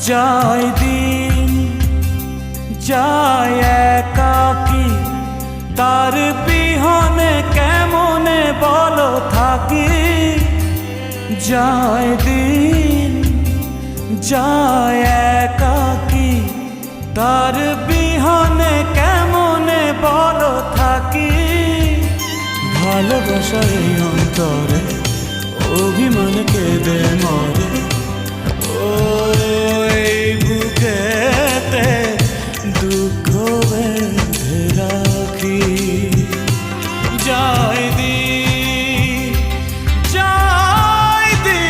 যায় দিন যায় একাকী, তার বিহনে কেমনে বলো থাকি। যায় দিন যায় একাকী, তার বিহনে কেমনে বলো থাকি। ভালোবাসার এই অন্তরে অভিমান কেঁদে মরে, ওই বুকেতে দুঃখ বেঁধে রাখি। যায় দিন যায় দিন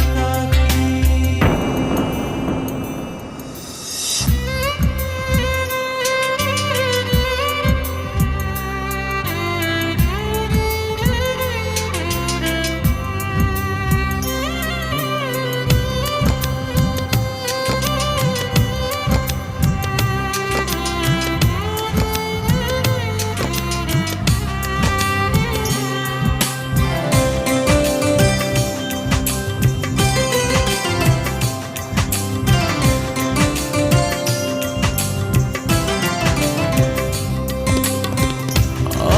একাকী।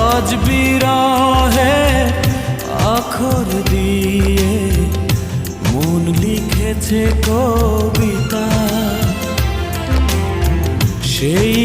আজ বিরহে আখর দিয়ে মন লিখেছে কবিতা, সেই